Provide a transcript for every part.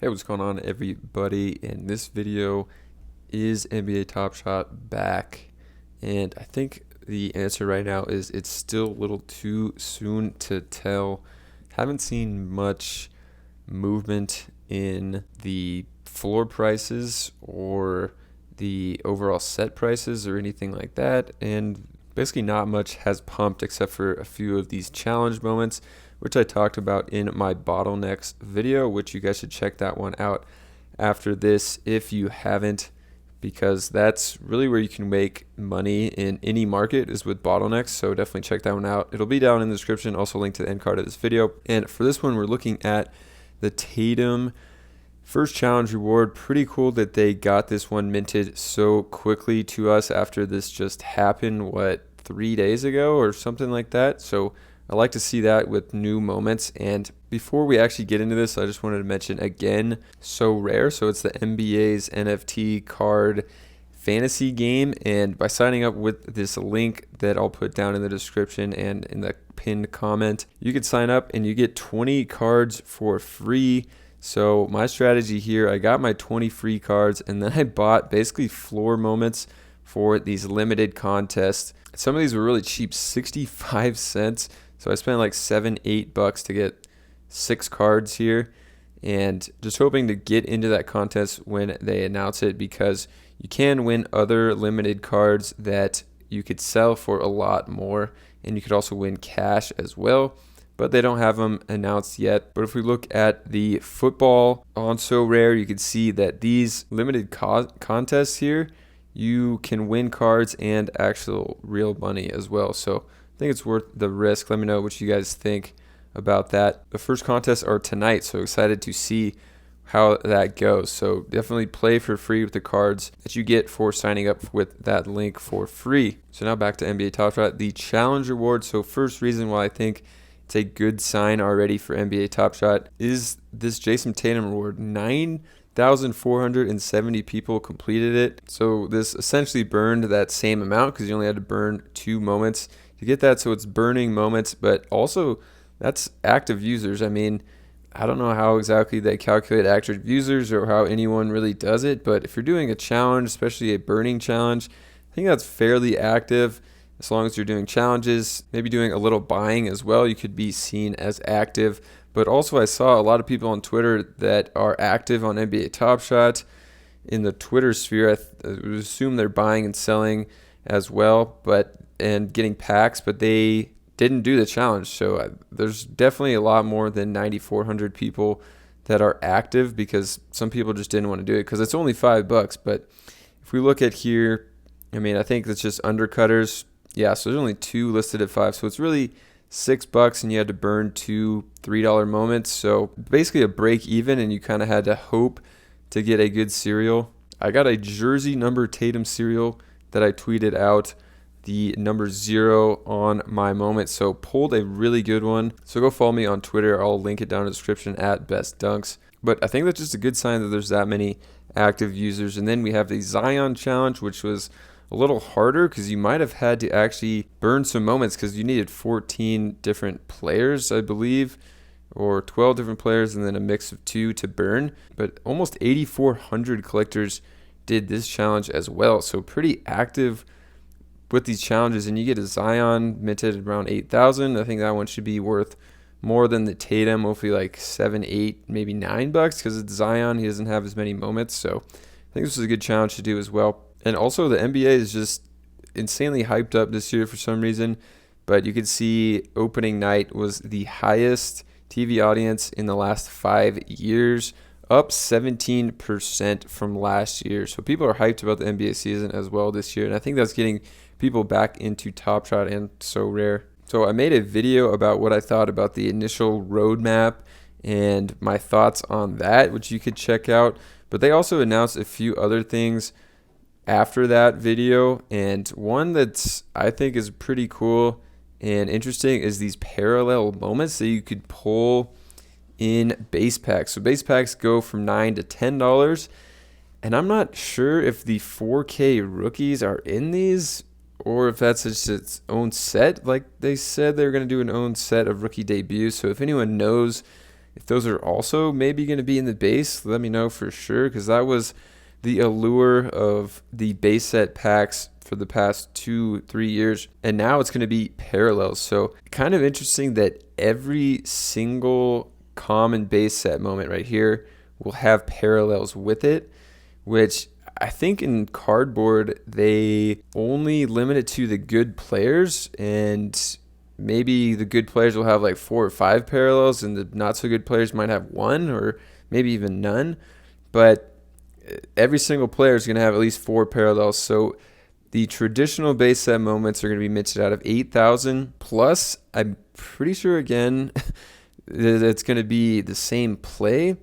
Hey, what's going on, everybody? In this video, is NBA Top Shot back? And I think the answer right now is it's still a little too soon to tell. Haven't seen much movement in the floor prices or the overall set prices or anything like that. And basically, not much has pumped except for a few of these challenge moments, which I talked about in my bottlenecks video, which you guys should check that one out after this if you haven't, because that's really where you can make money in any market is with bottlenecks. So definitely check that one out. It'll be down in the description, also linked to the end card of this video. And for this one, we're looking at the Tatum first challenge reward. Pretty cool that they got this one minted so quickly to us after this just happened, 3 days ago or something like that. So I like to see that with new moments. And before we actually get into this, I just wanted to mention again, Sorare. So it's the NBA's NFT card fantasy game. And by signing up with this link that I'll put down in the description and in the pinned comment, you can sign up and you get 20 cards for free. So my strategy here, I got my 20 free cards and then I bought basically floor moments for these limited contests. Some of these were really cheap, 65 cents. So I spent like $7-8 to get 6 cards here, and just hoping to get into that contest when they announce it, because you can win other limited cards that you could sell for a lot more, and you could also win cash as well, but they don't have them announced yet. But if we look at the football on Sorare, you can see that these limited contests here, you can win cards and actual real money as well. So I think it's worth the risk. Let me know what you guys think about that. The first contests are tonight, so excited to see how that goes. So definitely play for free with the cards that you get for signing up with that link for free. So now back to NBA Top Shot, the challenge reward. So first reason why I think it's a good sign already for NBA Top Shot is this Jason Tatum reward. 9,470 people completed it. So this essentially burned that same amount because you only had to burn 2 moments to get that. So it's burning moments, but also that's active users. I mean, I don't know how exactly they calculate active users or how anyone really does it, but if you're doing a challenge, especially a burning challenge, I think that's fairly active. As long as you're doing challenges, maybe doing a little buying as well, you could be seen as active. But also I saw a lot of people on Twitter that are active on NBA Top Shot in the Twitter sphere. I would assume they're buying and selling as well, and getting packs, but they didn't do the challenge. So there's definitely a lot more than 9,400 people that are active, because some people just didn't want to do it because it's only $5. But if we look at here, I mean, I think that's just undercutters. Yeah, so there's only 2 listed at 5. So it's really $6, and you had to burn 2 $3 moments. So basically a break even, and you kind of had to hope to get a good serial. I got a jersey number Tatum serial that I tweeted out, the number 0 on my moment. So pulled a really good one. So go follow me on Twitter. I'll link it down in the description at Best Dunks. But I think that's just a good sign that there's that many active users. And then we have the Zion challenge, which was a little harder because you might have had to actually burn some moments because you needed 14 different players, I believe, or 12 different players and then a mix of 2 to burn. But almost 8,400 collectors did this challenge as well. So pretty active with these challenges, and you get a Zion minted around 8,000. I think that one should be worth more than the Tatum, hopefully like 7, 8, maybe $9, because it's Zion. He doesn't have as many moments. So I think this is a good challenge to do as well. And also the NBA is just insanely hyped up this year for some reason. But you could see opening night was the highest TV audience in the last 5 years, up 17% from last year. So people are hyped about the NBA season as well this year. And I think that's getting people back into Top Shot and Sorare. So I made a video about what I thought about the initial roadmap and my thoughts on that, which you could check out. But they also announced a few other things after that video, and one that's I think is pretty cool and interesting is these parallel moments that you could pull in base packs. So base packs go from $9 to $10, and I'm not sure if the 4K rookies are in these or if that's just its own set. Like they said, they're going to do an own set of rookie debuts. So if anyone knows If those are also maybe going to be in the base, let me know for sure, because that was the allure of the base set packs for the past 2-3 years, and now it's going to be parallels. So kind of interesting that every single common base set moment right here will have parallels with it, which I think in cardboard they only limit it to the good players, and maybe the good players will have like 4 or 5 parallels and the not so good players might have 1 or maybe even none, but every single player is going to have at least 4 parallels. So the traditional base set moments are going to be minted out of 8,000 plus. I'm pretty sure again it's going to be the same play,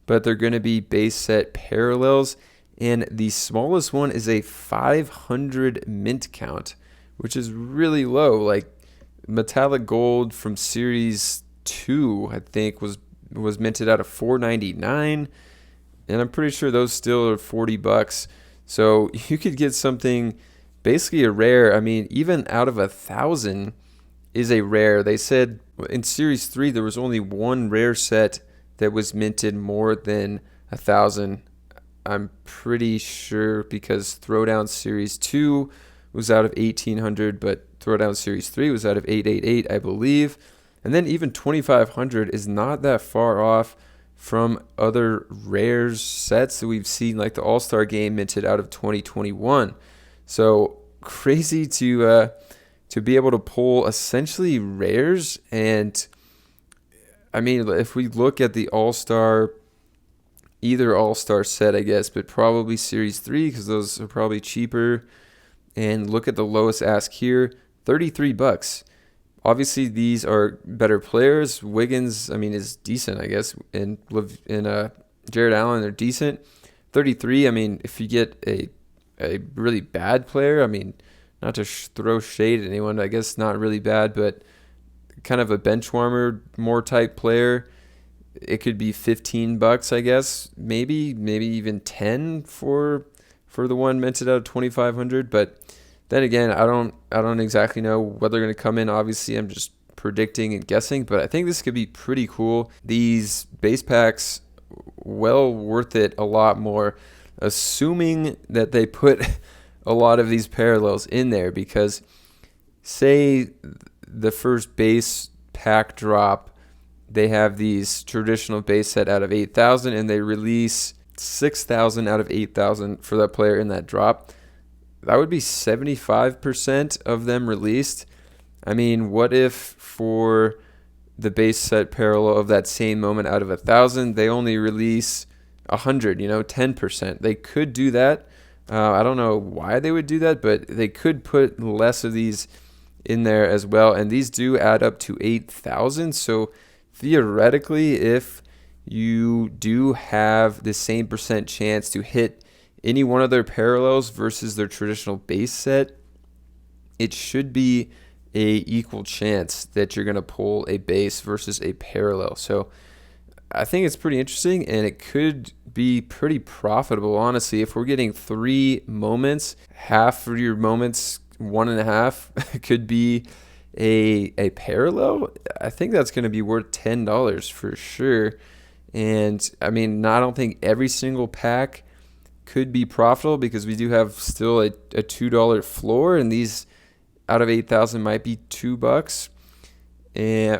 but they're going to be base set parallels. And the smallest one is a 500 mint count, which is really low. Like metallic gold from series 2, I think was minted out of 499, and I'm pretty sure those still are $40. So you could get something, basically a rare. I mean, even out of 1,000 is a rare. They said in series 3 there was only one rare set that was minted more than 1,000. I'm pretty sure, because Throwdown series 2 was out of 1,800, but Throwdown series 3 was out of 888, I believe. And then even 2,500 is not that far off from other rares sets that we've seen, like the All-Star Game minted out of 2021. So crazy to be able to pull essentially rares. And I mean, if we look at the either All-Star set, I guess, but probably series 3, because those are probably cheaper, and look at the lowest ask here, $33. Obviously, these are better players. Wiggins, I mean, is decent, I guess, and Jared Allen, they're decent. 33, I mean, if you get a really bad player, I mean, not to throw shade at anyone, I guess not really bad, but kind of a bench warmer, more type player, it could be $15, I guess, maybe even 10 for the one minted out of 2,500. But then again, I don't exactly know what they're going to come in. Obviously, I'm just predicting and guessing, but I think this could be pretty cool. These base packs, well worth it a lot more, assuming that they put a lot of these parallels in there, because say the first base pack drop, they have these traditional base set out of 8,000 and they release 6,000 out of 8,000 for that player in that drop. That would be 75% of them released. I mean, what if for the base set parallel of that same moment out of 1,000, they only release 100, 10%. They could do that. I don't know why they would do that, but they could put less of these in there as well. And these do add up to 8,000. So theoretically, if you do have the same percent chance to hit any one of their parallels versus their traditional base set, it should be a equal chance that you're going to pull a base versus a parallel. So I think it's pretty interesting, and it could be pretty profitable, honestly. If we're getting 3 moments, half of your moments, 1.5 could be a parallel. I think that's going to be worth $10 for sure. And I mean, I don't think every single pack could be profitable, because we do have still a $2 floor, and these out of 8,000 might be $2,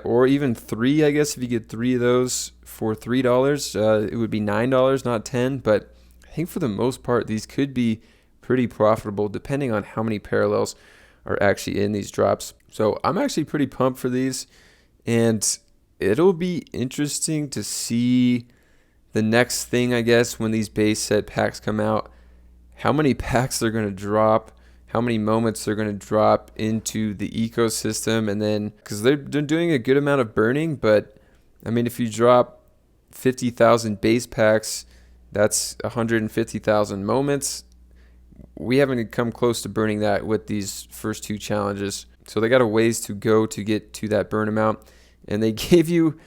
or even 3. I guess if you get 3 of those for $3, it would be $9, not 10. But I think for the most part, these could be pretty profitable depending on how many parallels are actually in these drops. So I'm actually pretty pumped for these, and it'll be interesting to see the next thing, I guess, when these base set packs come out, how many packs they're going to drop, how many moments they're going to drop into the ecosystem. And then, because they're doing a good amount of burning, but I mean, if you drop 50,000 base packs, that's 150,000 moments. We haven't come close to burning that with these first 2 challenges. So they got a ways to go to get to that burn amount. And they gave you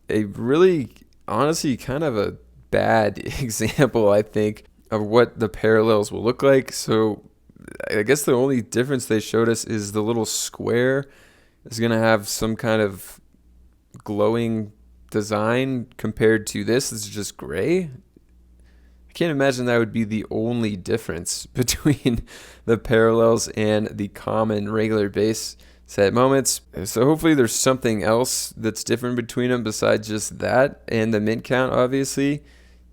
a really, honestly, kind of a bad example, I think, of what the parallels will look like. So I guess the only difference they showed us is the little square is going to have some kind of glowing design compared to this is just gray. I can't imagine that would be the only difference between the parallels and the common regular base set moments. So hopefully there's something else that's different between them besides just that and the mint count, obviously.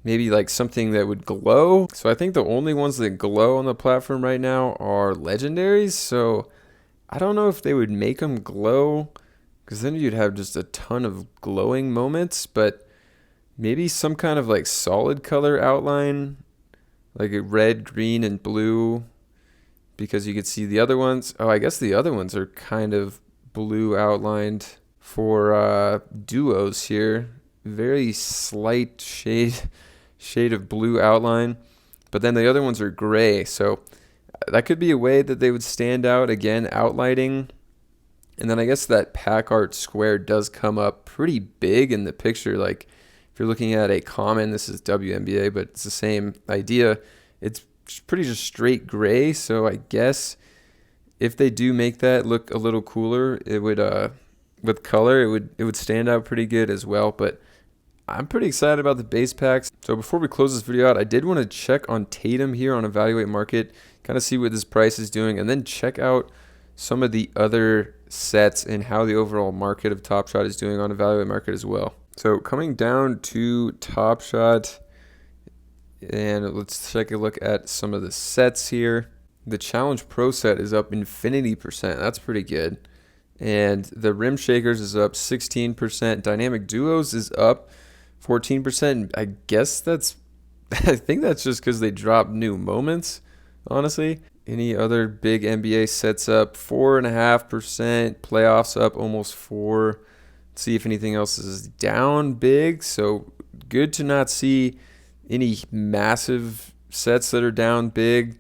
Maybe like something that would glow. So I think the only ones that glow on the platform right now are legendaries. So I don't know if they would make them glow, because then you'd have just a ton of glowing moments, but maybe some kind of like solid color outline, like a red, green, and blue, because you could see the other ones. Oh, I guess the other ones are kind of blue outlined for duos here. Very slight shade of blue outline, but then the other ones are gray. So that could be a way that they would stand out, again, outlining. And then I guess that pack art square does come up pretty big in the picture. Like if you're looking at a common, this is WNBA, but it's the same idea. It's pretty just straight gray. So I guess if they do make that look a little cooler, it would with color, it would stand out pretty good as well. But I'm pretty excited about the base packs. So before we close this video out, I did want to check on Tatum here on Evaluate Market, kind of see what this price is doing, and then check out some of the other sets and how the overall market of Top Shot is doing on Evaluate Market as well. So coming down to Top Shot, and let's take a look at some of the sets here. The Challenge Pro set is up infinity%. That's pretty good. And the Rim Shakers is up 16%. Dynamic Duos is up 14%. I guess I think that's just because they dropped new moments, honestly. Any other big NBA sets up 4.5%. Playoffs up almost 4%. Let's see if anything else is down big. So good to not see any massive sets that are down big.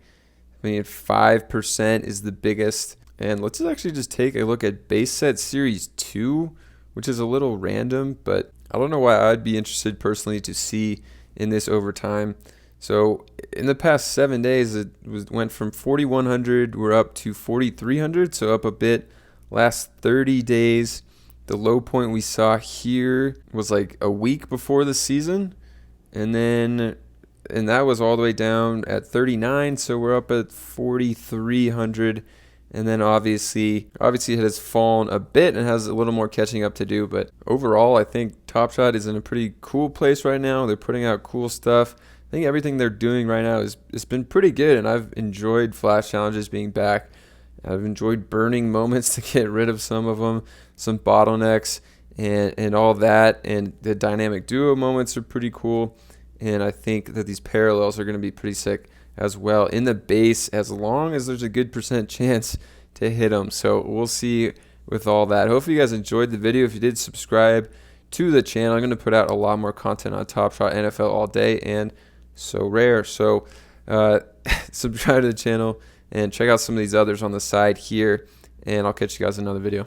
I mean, 5% is the biggest. And let's actually just take a look at base set series 2, which is a little random, but I don't know why I'd be interested personally to see in this over time. So in the past 7 days, it went from 4,100, we're up to 4,300, so up a bit. Last 30 days, the low point we saw here was like a week before the season, and that was all the way down at 39, so we're up at 4,300. And then obviously it has fallen a bit and has a little more catching up to do. But overall, I think Top Shot is in a pretty cool place right now. They're putting out cool stuff. I think everything they're doing right now it's been pretty good, and I've enjoyed Flash Challenges being back. I've enjoyed burning moments to get rid of some of them, some bottlenecks and all that. And the Dynamic Duo moments are pretty cool. And I think that these parallels are going to be pretty sick as well in the base, as long as there's a good % chance to hit them. So we'll see with all that. Hopefully you guys enjoyed the video. If you did, subscribe to the channel. I'm going to put out a lot more content on Top Shot NFL all day and So Rare. So subscribe to the channel and check out some of these others on the side here, and I'll catch you guys in another video.